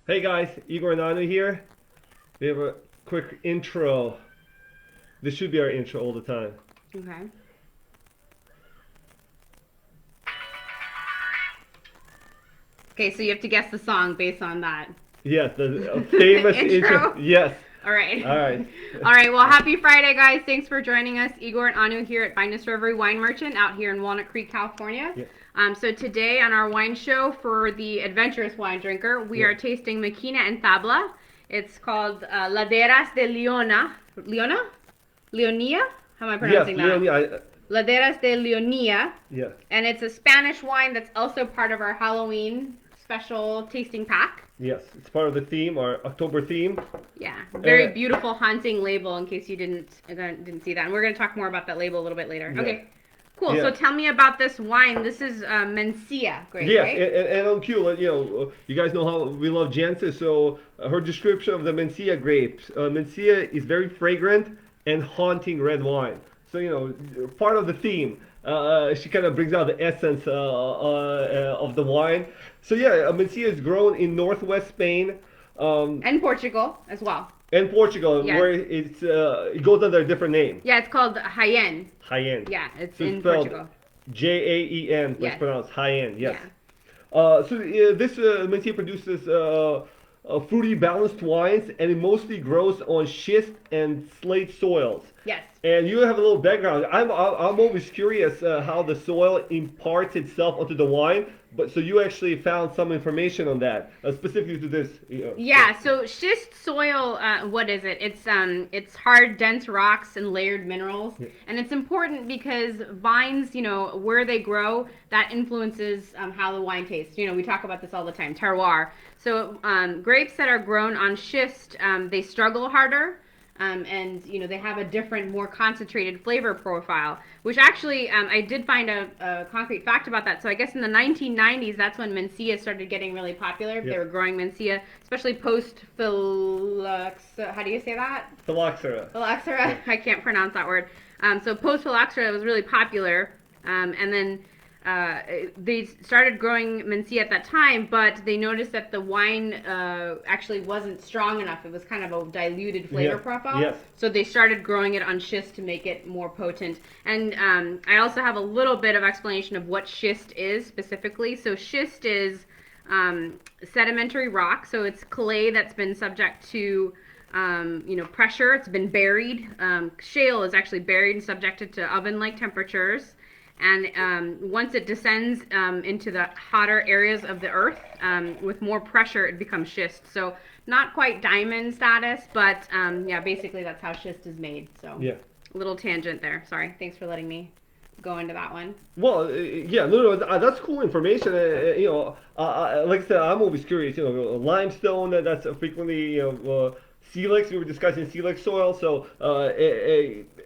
Hey guys, Igor and Anu here. We have a quick intro. This should be our intro all the time. Okay. Okay, so you have to guess the song based on that. Yes, the famous intro. Intro? Yes. All right. All right. All right. Well, happy Friday, guys. Thanks for joining us. Igor and Anu here at Vinous Reverie Wine Merchant out here in Walnut Creek, California. Yeah. So today on our wine show for the adventurous wine drinker, we Yeah. are tasting Maquina and Tabla. It's called Laderas de Leona. Leona? Leonia? How am I Yes, pronouncing that? Leonie. Laderas de Leonia. Yeah. And it's a Spanish wine that's also part of our Halloween special tasting pack. Yes, it's part of the theme, our October theme. Yeah, very Uh, beautiful haunting label in case you didn't see that. And we're going to talk more about that label a little bit later. Yeah. Okay, cool. Yeah. So tell me about this wine. This is Mencia grape, Yes, right? and on cue, you guys know how we love Janssen, so her description of the Mencia grapes. Mencia is very fragrant and haunting red wine. So, part of the theme. She kind of brings out the essence of the wine. So, yeah, Mencia is grown in northwest Spain And Portugal as well. and Portugal, Yes. where it goes under a different name, Yeah, it's called Jaén. Jaén. Yeah, it's So in spelled Portugal. Jaen, but Yes. it's pronounced Jaén, yes. Yeah. This Mencia produces fruity, balanced wines, and it mostly grows on schist and slate soils. Yes. And you have a little background. I'm always curious how the soil imparts itself onto the wine. But so you actually found some information on that, specifically to this. Yeah, so schist soil, what is it? It's hard, dense rocks and layered minerals, Yeah. and it's important because vines, where they grow, that influences how the wine tastes. We talk about this all the time, terroir. So grapes that are grown on schist, they struggle harder. And they have a different, more concentrated flavor profile, which actually I did find a concrete fact about that. So I guess in the 1990s, that's when Mencia started getting really popular. They Yeah. were growing Mencia, especially post phylloxera. How do you say that? Phylloxera. Phylloxera. Yeah. I can't pronounce that word. So post phylloxera was really popular, and then they started growing Mencia at that time, but they noticed that the wine actually wasn't strong enough. It was kind of a diluted flavor Yeah. profile. Yes. So they started growing it on schist to make it more potent. And I also have a little bit of explanation of what schist is specifically. So schist is sedimentary rock. So it's clay that's been subject to pressure. It's been buried. Shale is actually buried and subjected to oven-like temperatures. And once it descends into the hotter areas of the earth, with more pressure, it becomes schist. So not quite diamond status, but yeah, basically that's how schist is made. So Yeah. little tangent there. Sorry. Thanks for letting me go into that one. Well, yeah, no, that's cool information. Like I said, I'm always curious. Limestone, that's frequently, Silex. We were discussing Silex soil, so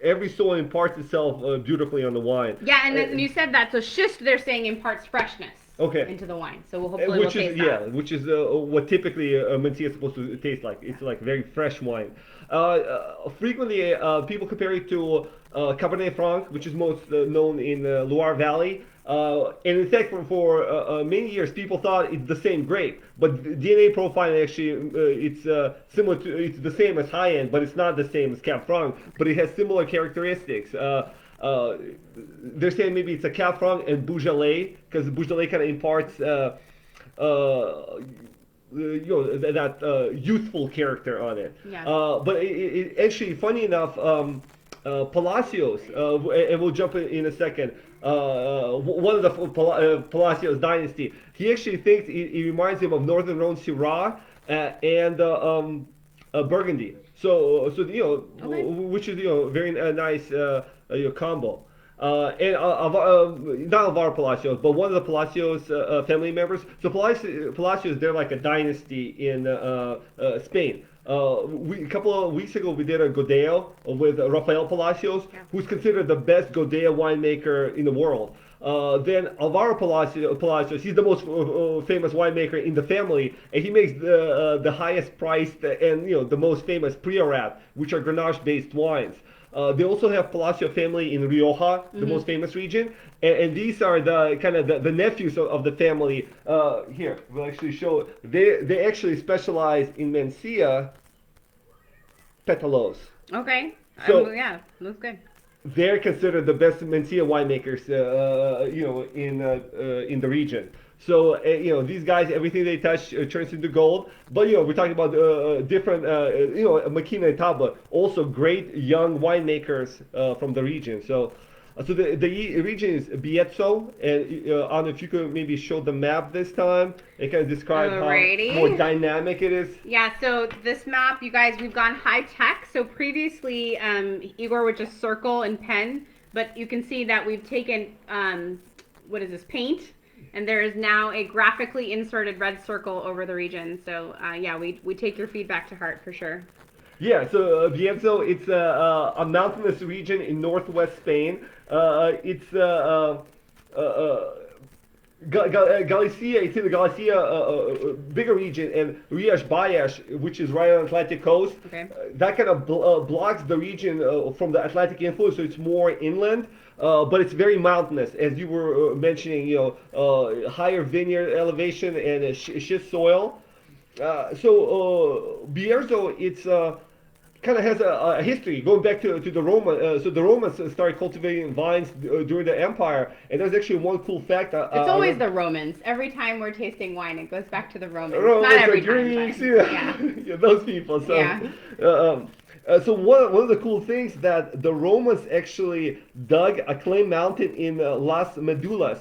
every soil imparts itself beautifully on the wine. Yeah, and then you said that. So schist, they're saying imparts freshness Okay. into the wine. So hopefully we'll Which is taste that. which is what typically Mencia is supposed to taste like. It's like very fresh wine. Frequently, people compare it to Cabernet Franc, which is most known in Loire Valley. And in fact, for many years, people thought it's the same grape, but DNA profiling actually it's similar to it's the same as high end, but it's not the same as Cab Franc, but it has similar characteristics. They're saying maybe it's a Cab Franc and Beaujolais because Beaujolais kind of imparts that youthful character on it. Yeah. But actually, funny enough, Palacios, and we'll jump in a second. One of the Palacios dynasty, he actually thinks it reminds him of Northern Rhone Syrah and Burgundy. Okay. Which is very nice combo. And not of our Palacios, but one of the Palacios family members. So Palacios, they're like a dynasty in Spain. A couple of weeks ago, we did a Godeo with Rafael Palacios, Yeah. who's considered the best Godeo winemaker in the world. Then Alvaro Palacios, he's the most famous winemaker in the family, and he makes the highest priced and the most famous Priorat, which are Grenache-based wines. They also have Palacio family in Rioja, the most famous region, and these are the kind of the nephews of the family. Here, we'll actually show. They actually specialize in Mencia Petalos. Okay. So Yeah, looks good. they're considered the best Mencia winemakers, in the region. So these guys, everything they touch turns into gold. But we're talking about different, Maquina Tabla, also great young winemakers from the region. So the region is Bierzo, and I don't know if you could maybe show the map this time and kind of describe how Alrighty. more dynamic it is. Yeah, so this map, you guys, we've gone high tech. So previously, Igor would just circle and pen, but you can see that we've taken, what is this, paint, and there is now a graphically inserted red circle over the region. So yeah, we take your feedback to heart for sure. Yeah, so Bierzo, it's a mountainous region in northwest Spain. It's Galicia, it's in the Galicia bigger region, and Rias Baixas, which is right on the Atlantic coast. Okay. That kind of blocks the region from the Atlantic influence, so it's more inland. But it's very mountainous, as you were mentioning. Higher vineyard elevation and schist soil. Bierzo, it's kind of has a history going back to the Roman. So the Romans started cultivating vines during the empire, and there's actually one cool fact. It's always the Romans. Every time we're tasting wine, it goes back to the Romans. Romans, Not every Greeks, time, yeah. but Yeah, those people. So, Yeah. So one of the cool things that the Romans actually dug a clay mountain in Las Medullas,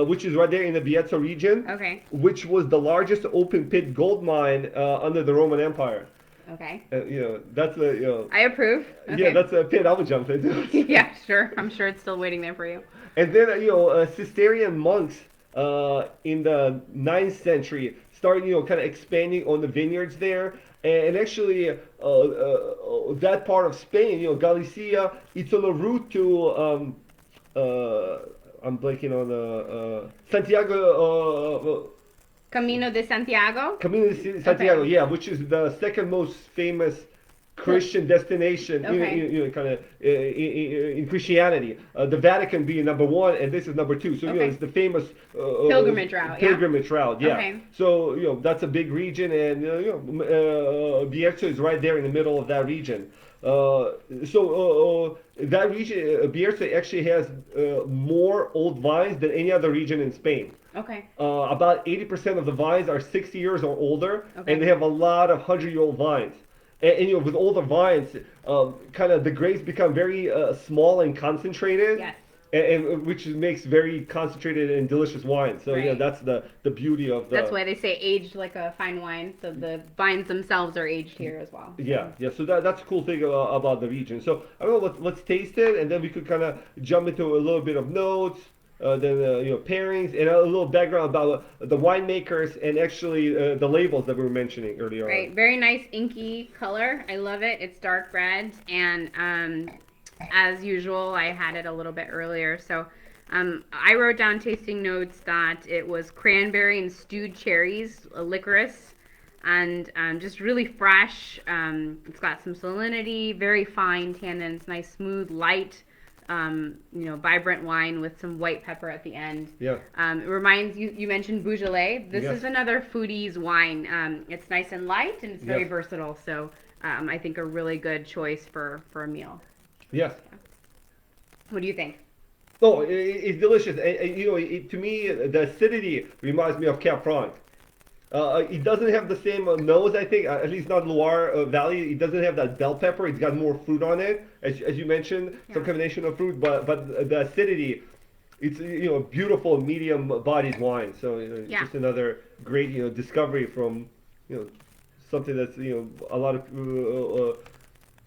which is right there in the Bierzo region, Okay. which was the largest open pit gold mine under the Roman Empire. Okay. That's a I approve. Okay. yeah, that's a pit I would jump into. Yeah, sure. I'm sure it's still waiting there for you. And then Cistercian monks in the 9th century started kind of expanding on the vineyards there, and actually that part of Spain, Galicia, it's on the route to I'm blanking on Santiago. Camino de Santiago. Camino de Santiago, Okay. yeah, which is the second most famous Christian destination, Okay. kind of in Christianity. The Vatican being number one, and this is number two. So Okay. it's the famous Pilgrimage route, yeah? Pilgrimage route, yeah. Okay. So that's a big region, and Bierzo is right there in the middle of that region. That region, Bierzo actually has more old vines than any other region in Spain. Okay. About 80% of the vines are 60 years or older, Okay. and they have a lot of 100-year-old vines. And with older vines, kind of the grapes become very small and concentrated. Yes. And which makes very concentrated and delicious wine. So Right. that's the beauty of the. That's why they say aged like a fine wine. So the vines themselves are aged here as well. Yeah. So that's a cool thing about the region. So I don't know. Let's taste it, and then we could kind of jump into a little bit of notes. Then pairings and a little background about the winemakers and actually the labels that we were mentioning earlier Right. on. Very nice inky color. I love it. It's dark red, and as usual, I had it a little bit earlier. So I wrote down tasting notes that it was cranberry and stewed cherries, licorice, and just really fresh. It's got some salinity, very fine tannins, nice, smooth, light. Vibrant wine with some white pepper at the end. Yeah. It reminds you mentioned Beaujolais. This Yes. is another foodie's wine. It's nice and light, and it's very Yes. versatile. So I think a really good choice for a meal. Yes. What do you think? Oh, it's delicious. And, to me, the acidity reminds me of Cab Franc. It doesn't have the same nose, I think, at least not Loire Valley. It doesn't have that bell pepper. It's got more fruit on it, as you mentioned, some Yeah. combination of fruit. But the acidity, it's a beautiful medium-bodied wine. So it's Yeah. just another great discovery from something that's a lot of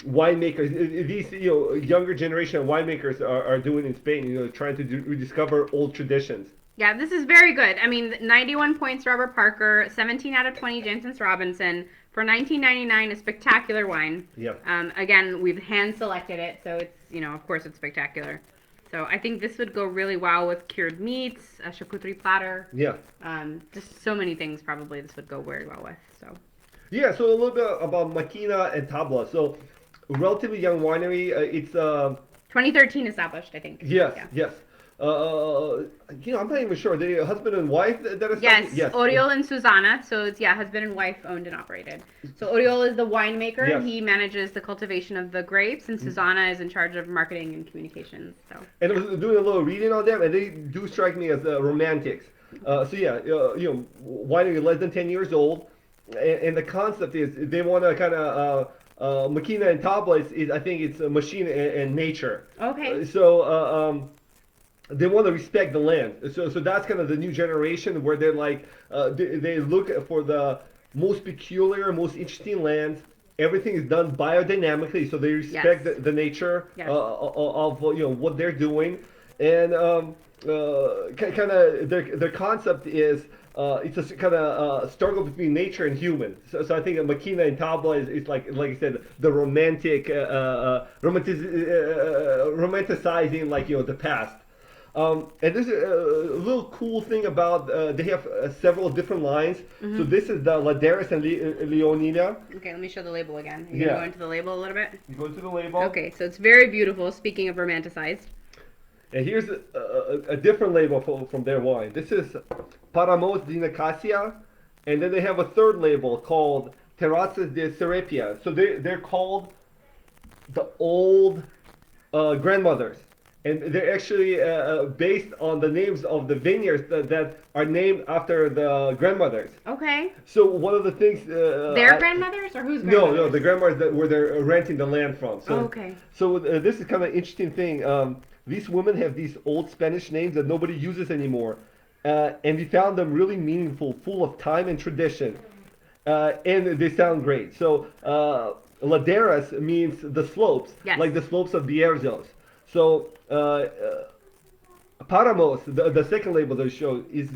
winemakers. These younger generation of winemakers are doing in Spain. Trying to rediscover old traditions. Yeah, this is very good. I mean, 91 points, Robert Parker, 17 out of 20, Jensen Robinson. For $19.99, a spectacular wine. Yeah. Again, we've hand selected it, so it's, of course it's spectacular. So I think this would go really well with cured meats, a charcuterie platter. Yeah. Just so many things probably this would go very well with. So. Yeah, so a little bit about Maquina and Tabla. So relatively young winery. It's 2013 established, I think. yes, Yeah. yes. I'm not even sure. The husband and wife that are Yes, yes, Oriol and Susanna. So it's husband and wife owned and operated. So Oriol is the winemaker. Yes. He manages the cultivation of the grapes, and Susanna is in charge of marketing and communications. So And I was doing a little reading on them, and they do strike me as romantics. Winery less than 10 years old, and the concept is they want to kind of Maquina and Tabla is I think it's a machine and nature. okay. They want to respect the land. So that's kind of the new generation where they're like they look for the most peculiar, most interesting lands. Everything is done biodynamically, so they respect Yes. the nature Yes. of what they're doing, and kind of their concept is it's a kind of struggle between nature and human. So I think Maquina and Tabla is like I said, the romanticizing the past. And there's a little cool thing about they have several different lines. So this is the Laderas and Leonina. Okay, let me show the label again. You're Yeah. gonna go into the label a little bit. You go to the label. Okay, so it's very beautiful. Speaking of romanticized. And here's a different label from their wine. This is Paramos de Nicasia, and then they have a third label called Terrazas de Serepia. So they're called the old grandmothers. And they're actually based on the names of the vineyards that are named after the grandmothers. Okay. So one of the things... Their grandmothers or whose No, grandmothers? the grandmothers where they're renting the land from. So, Okay. So this is kind of an interesting thing. These women have these old Spanish names that nobody uses anymore. And we found them really meaningful, full of time and tradition. And they sound great. So Laderas means the slopes, Yes. like the slopes of Bierzos. So Paramos, the second label they show, is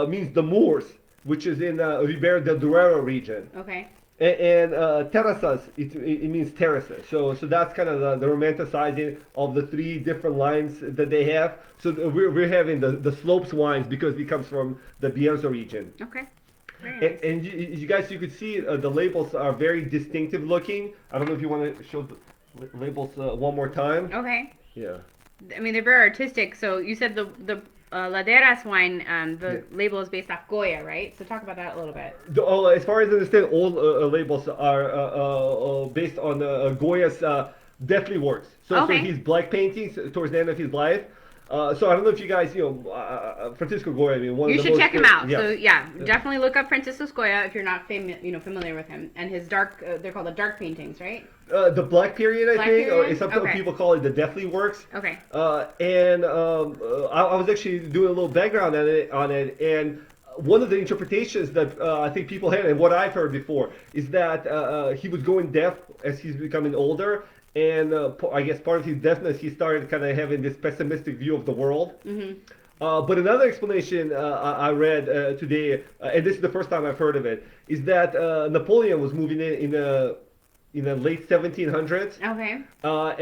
means the moors, which is in Ribera del Duero region. Okay. And terrazas, it means terraces. So that's kind of the romanticizing of the three different lines that they have. So we're having the slopes wines because it comes from the Bierzo region. Okay. Very nice. And you guys, you could see the labels are very distinctive looking. I don't know if you want to show the labels one more time. Okay. Yeah. I mean, they're very artistic. So you said the Laderas wine, the label is based off Goya, right? So talk about that a little bit. As far as I understand, all labels are based on Goya's Deathly Works. So his black paintings towards the end of his life. So I don't know if you guys, Francisco Goya. I mean, one You of the should most check him out. Yeah. So definitely look up Francisco Goya if you're not familiar with him. And his dark, they're called the dark paintings, right? The Black Period, I Black think, or Period? some Okay. people call it the Deathly Works. Okay. I was actually doing a little background on it, and one of the interpretations that I think people had, and what I've heard before, is that he was going deaf as he's becoming older, and I guess part of his deafness, he started kind of having this pessimistic view of the world. Mm-hmm. But another explanation I read today, and this is the first time I've heard of it, is that Napoleon was moving in the late 1700s. Okay.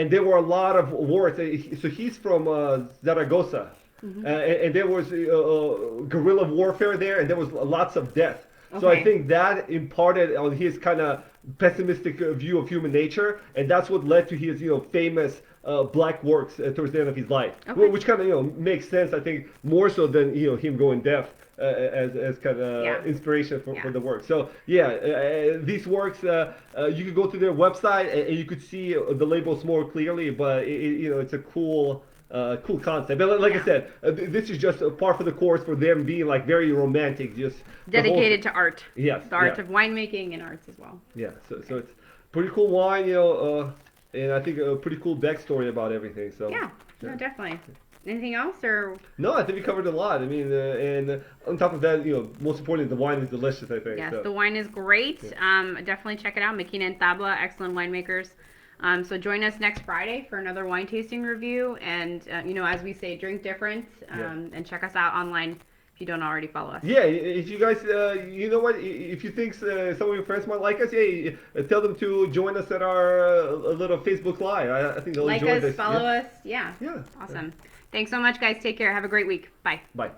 And there were a lot of wars. So he's from Zaragoza. Mm-hmm. And there was guerrilla warfare there, and there was lots of death. So I Okay. think that imparted on his kind of pessimistic view of human nature, and that's what led to his famous black works towards the end of his life. Okay. Which kind of makes sense, I think, more so than him going deaf. As kind of inspiration for the work. So these works you could go to their website and you could see the labels more clearly. But it's a cool concept. But like I said, this is just a part for the course for them being like very romantic, just Dedicated to art. Yes, The art of winemaking and arts as well. Yeah. So it's pretty cool wine, and I think a pretty cool backstory about everything. So Yeah. No, definitely. Anything else or? No, I think we covered a lot. I mean, and on top of that, most importantly, the wine is delicious, I think. Yes, so. the wine is great. Definitely check it out. Maquina Tabla, excellent winemakers. So join us next Friday for another wine tasting review. And, as we say, drink different. And check us out online if you don't already follow us. Yeah, if you guys, you know what, if you think some of your friends might like us, tell them to join us at our little Facebook Live. I think they'll Like enjoy us, this. follow us. Yeah. Yeah. Awesome. Thanks so much, guys. Take care. Have a great week. Bye. Bye.